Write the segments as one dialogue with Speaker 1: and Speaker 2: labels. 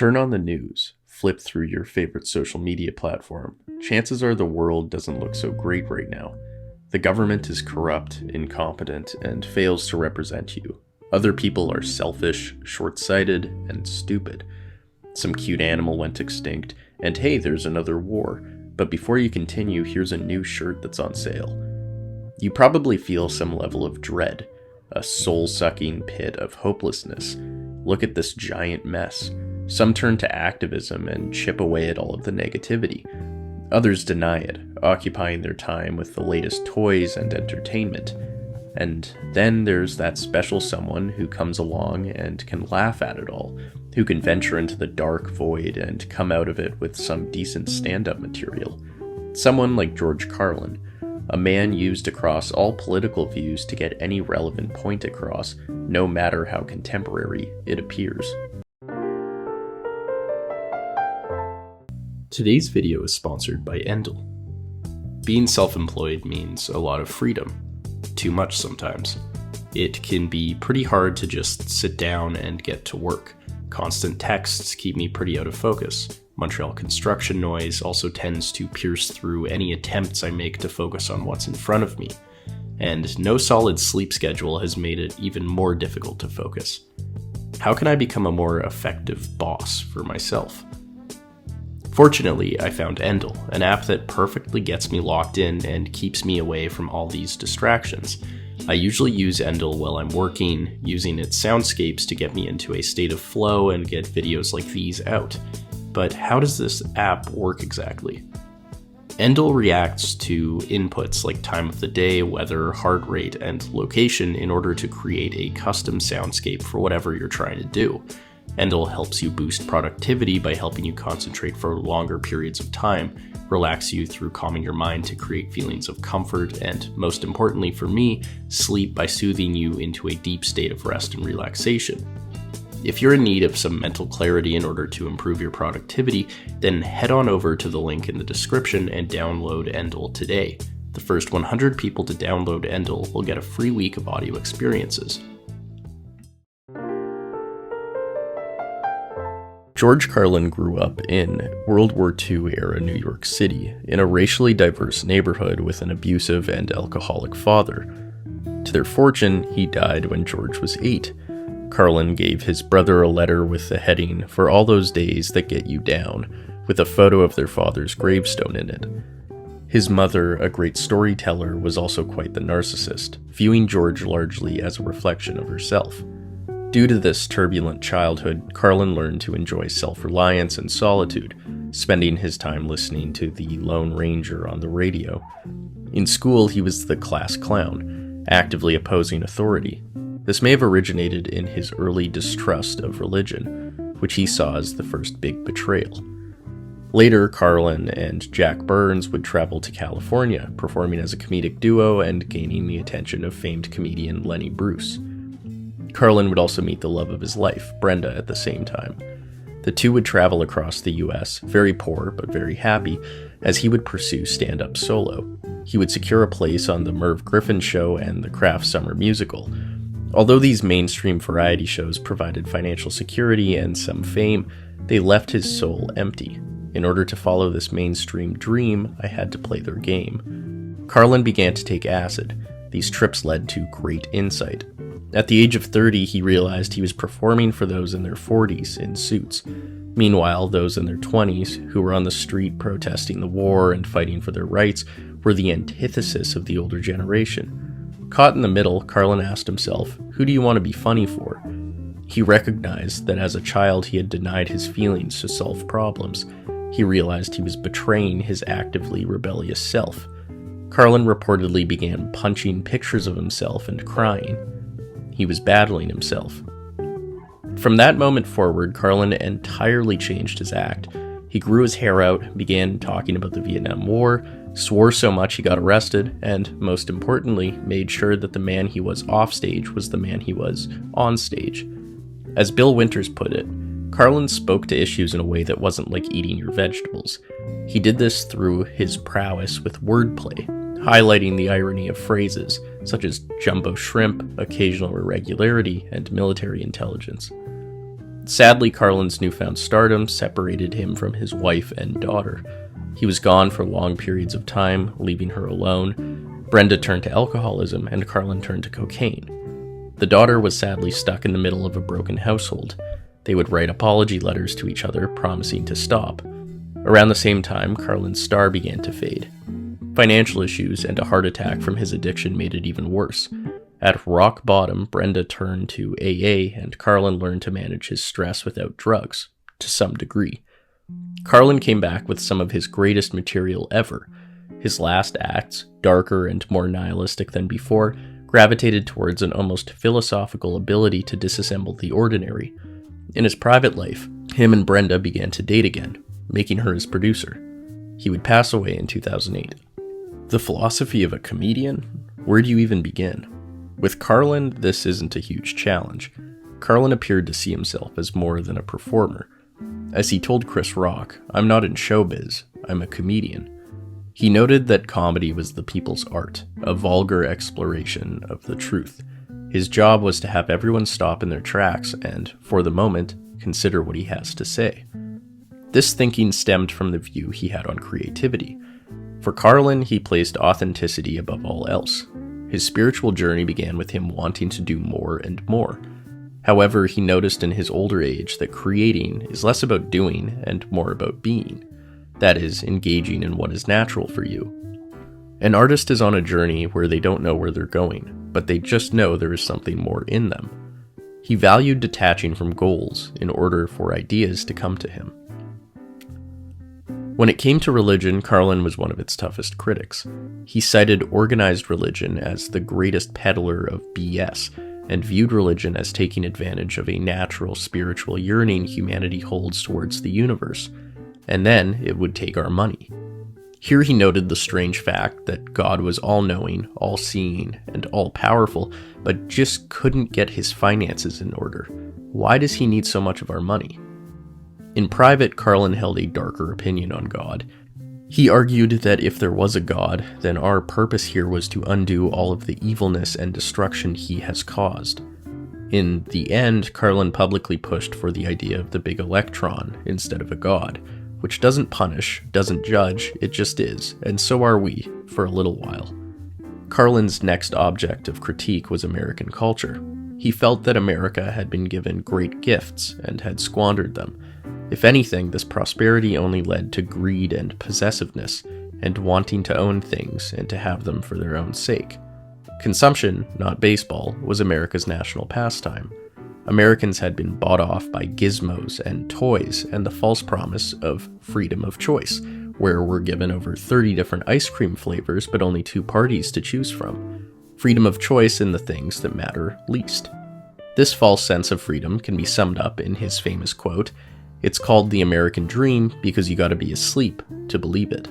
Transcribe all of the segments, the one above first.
Speaker 1: Turn on the news, flip through your favorite social media platform. Chances are the world doesn't look so great right now. The government is corrupt, incompetent, and fails to represent you. Other people are selfish, short-sighted, and stupid. Some cute animal went extinct, and hey, there's another war. But before you continue, here's a new shirt that's on sale. You probably feel some level of dread, a soul-sucking pit of hopelessness. Look at this giant mess. Some turn to activism and chip away at all of the negativity. Others deny it, occupying their time with the latest toys and entertainment. And then there's that special someone who comes along and can laugh at it all, who can venture into the dark void and come out of it with some decent stand-up material. Someone like George Carlin, a man used across all political views to get any relevant point across, no matter how contemporary it appears. Today's video is sponsored by Endel. Being self-employed means a lot of freedom. Too much sometimes. It can be pretty hard to just sit down and get to work. Constant texts keep me pretty out of focus. Montreal construction noise also tends to pierce through any attempts I make to focus on what's in front of me. And no solid sleep schedule has made it even more difficult to focus. How can I become a more effective boss for myself? Fortunately, I found Endel, an app that perfectly gets me locked in and keeps me away from all these distractions. I usually use Endel while I'm working, using its soundscapes to get me into a state of flow and get videos like these out. But how does this app work exactly? Endel reacts to inputs like time of the day, weather, heart rate, and location in order to create a custom soundscape for whatever you're trying to do. Endel helps you boost productivity by helping you concentrate for longer periods of time, relax you through calming your mind to create feelings of comfort, and most importantly for me, sleep by soothing you into a deep state of rest and relaxation. If you're in need of some mental clarity in order to improve your productivity, then head on over to the link in the description and download Endel today. The first 100 people to download Endel will get a free week of audio experiences. George Carlin grew up in World War II-era New York City, in a racially diverse neighborhood with an abusive and alcoholic father. To their fortune, he died when George was 8. Carlin gave his brother a letter with the heading, "For all those days that get you down," with a photo of their father's gravestone in it. His mother, a great storyteller, was also quite the narcissist, viewing George largely as a reflection of herself. Due to this turbulent childhood, Carlin learned to enjoy self-reliance and solitude, spending his time listening to the Lone Ranger on the radio. In school, he was the class clown, actively opposing authority. This may have originated in his early distrust of religion, which he saw as the first big betrayal. Later, Carlin and Jack Burns would travel to California, performing as a comedic duo and gaining the attention of famed comedian Lenny Bruce. Carlin would also meet the love of his life, Brenda, at the same time. The two would travel across the US, very poor but very happy, as he would pursue stand-up solo. He would secure a place on The Merv Griffin Show and The Kraft Summer Musical. Although these mainstream variety shows provided financial security and some fame, they left his soul empty. In order to follow this mainstream dream, I had to play their game. Carlin began to take acid. These trips led to great insight. At the age of 30, he realized he was performing for those in their 40s in suits. Meanwhile, those in their 20s, who were on the street protesting the war and fighting for their rights, were the antithesis of the older generation. Caught in the middle, Carlin asked himself, who do you want to be funny for? He recognized that as a child he had denied his feelings to solve problems. He realized he was betraying his actively rebellious self. Carlin reportedly began punching pictures of himself and crying. He was battling himself. From that moment forward, Carlin entirely changed his act. He grew his hair out, began talking about the Vietnam War, swore so much he got arrested, and, most importantly, made sure that the man he was offstage was the man he was on stage. As Bill Winters put it, Carlin spoke to issues in a way that wasn't like eating your vegetables. He did this through his prowess with wordplay, highlighting the irony of phrases such as jumbo shrimp, occasional irregularity, and military intelligence. Sadly, Carlin's newfound stardom separated him from his wife and daughter. He was gone for long periods of time, leaving her alone. Brenda turned to alcoholism, and Carlin turned to cocaine. The daughter was sadly stuck in the middle of a broken household. They would write apology letters to each other, promising to stop. Around the same time, Carlin's star began to fade. Financial issues and a heart attack from his addiction made it even worse. At rock bottom, Brenda turned to AA, and Carlin learned to manage his stress without drugs, to some degree. Carlin came back with some of his greatest material ever. His last acts, darker and more nihilistic than before, gravitated towards an almost philosophical ability to disassemble the ordinary. In his private life, him and Brenda began to date again, making her his producer. He would pass away in 2008. The philosophy of a comedian? Where do you even begin? With Carlin, this isn't a huge challenge. Carlin appeared to see himself as more than a performer. As he told Chris Rock, "I'm not in showbiz, I'm a comedian." He noted that comedy was the people's art, a vulgar exploration of the truth. His job was to have everyone stop in their tracks and, for the moment, consider what he has to say. This thinking stemmed from the view he had on creativity. For Carlin, he placed authenticity above all else. His spiritual journey began with him wanting to do more and more. However, he noticed in his older age that creating is less about doing and more about being. That is, engaging in what is natural for you. An artist is on a journey where they don't know where they're going, but they just know there is something more in them. He valued detaching from goals in order for ideas to come to him. When it came to religion, Carlin was one of its toughest critics. He cited organized religion as the greatest peddler of BS, and viewed religion as taking advantage of a natural spiritual yearning humanity holds towards the universe, and then it would take our money. Here he noted the strange fact that God was all-knowing, all-seeing, and all-powerful, but just couldn't get his finances in order. Why does he need so much of our money? In private, Carlin held a darker opinion on God. He argued that if there was a God, then our purpose here was to undo all of the evilness and destruction he has caused. In the end, Carlin publicly pushed for the idea of the big electron instead of a God, which doesn't punish, doesn't judge, it just is, and so are we, for a little while. Carlin's next object of critique was American culture. He felt that America had been given great gifts and had squandered them. If anything, this prosperity only led to greed and possessiveness, and wanting to own things and to have them for their own sake. Consumption, not baseball, was America's national pastime. Americans had been bought off by gizmos and toys and the false promise of freedom of choice, where we're given over 30 different ice cream flavors but only 2 parties to choose from. Freedom of choice in the things that matter least. This false sense of freedom can be summed up in his famous quote, "It's called the American dream because you gotta be asleep to believe it."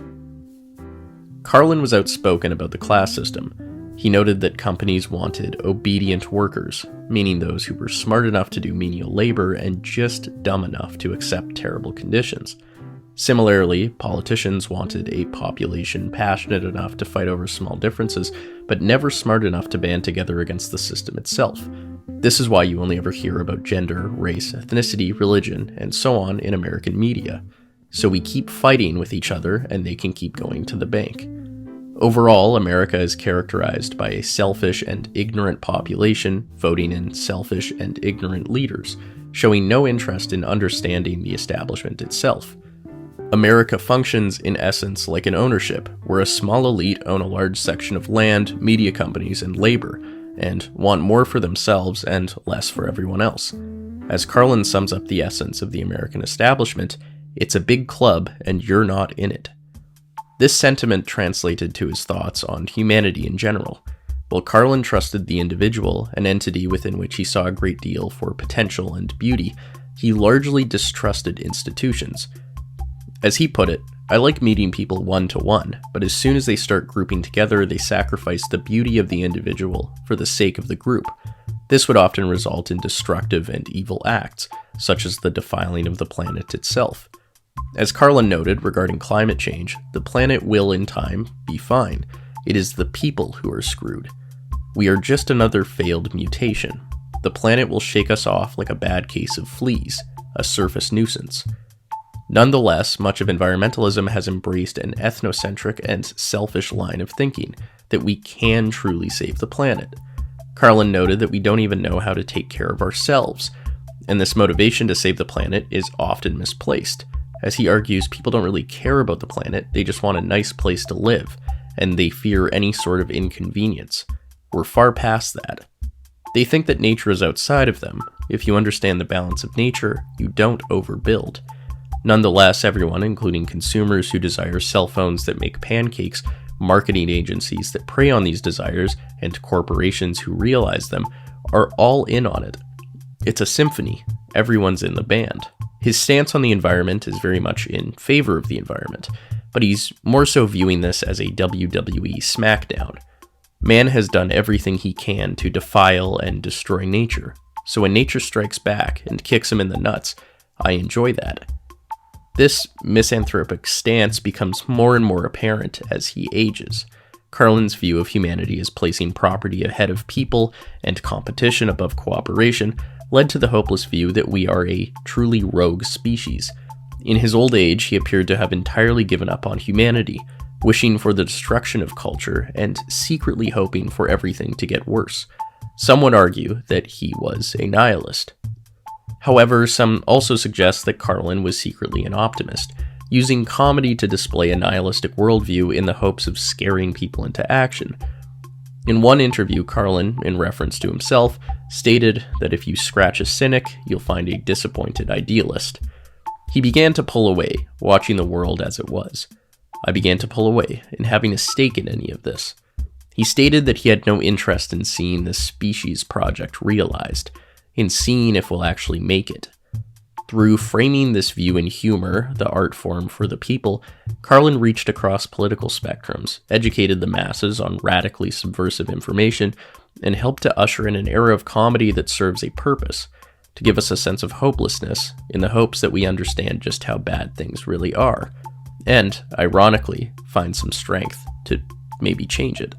Speaker 1: Carlin was outspoken about the class system. He noted that companies wanted obedient workers, meaning those who were smart enough to do menial labor and just dumb enough to accept terrible conditions. Similarly, politicians wanted a population passionate enough to fight over small differences, but never smart enough to band together against the system itself. This is why you only ever hear about gender, race, ethnicity, religion, and so on in American media. So we keep fighting with each other and they can keep going to the bank. Overall, America is characterized by a selfish and ignorant population voting in selfish and ignorant leaders, showing no interest in understanding the establishment itself. America functions in essence like an ownership, where a small elite own a large section of land, media companies, and labor, and want more for themselves and less for everyone else. As Carlin sums up the essence of the American establishment, it's a big club and you're not in it. This sentiment translated to his thoughts on humanity in general. While Carlin trusted the individual, an entity within which he saw a great deal for potential and beauty, he largely distrusted institutions. As he put it, "I like meeting people one-to-one, but as soon as they start grouping together, they sacrifice the beauty of the individual for the sake of the group. This would often result in destructive and evil acts, such as the defiling of the planet itself." As Carlin noted regarding climate change, the planet will in time be fine. It is the people who are screwed. We are just another failed mutation. the planet will shake us off like a bad case of fleas, a surface nuisance. Nonetheless, much of environmentalism has embraced an ethnocentric and selfish line of thinking that we can truly save the planet. CARLIN noted that we don't even know how to take care of ourselves, and this motivation to save the planet is often misplaced. As he argues, people don't really care about the planet, they just want a nice place to live, and they fear any sort of inconvenience. We're far past that. They think that nature is outside of them. If you understand the balance of nature, you don't overbuild. Nonetheless, everyone, including consumers who desire cell phones that make pancakes, marketing agencies that prey on these desires, and corporations who realize them, are all in on it. It's a symphony. Everyone's in the band. His stance on the environment is very much in favor of the environment, but he's more so viewing this as a WWE SmackDown. Man has done everything he can to defile and destroy nature, so when nature strikes back and kicks him in the nuts, I enjoy that. This misanthropic stance becomes more and more apparent as he ages. CARLIN's view of humanity as placing property ahead of people and competition above cooperation led to the hopeless view that we are a truly rogue species. In his old age, he appeared to have entirely given up on humanity, wishing for the destruction of culture and secretly hoping for everything to get worse. Some would argue that he was a nihilist. However, some also suggest that CARLIN was secretly an optimist, using comedy to display a nihilistic worldview in the hopes of scaring people into action. In one interview, CARLIN, in reference to himself, stated that if you scratch a cynic, you'll find a disappointed idealist. He began to pull away, watching the world as it was. I began to pull away, in having a stake in any of this. He stated that he had no interest in seeing this species project realized, in seeing if we'll actually make it. Through framing this view in humor, the art form for the people, CARLIN reached across political spectrums, educated the masses on radically subversive information, and helped to usher in an era of comedy that serves a purpose, to give us a sense of hopelessness, in the hopes that we understand just how bad things really are, and, ironically, find some strength to maybe change it.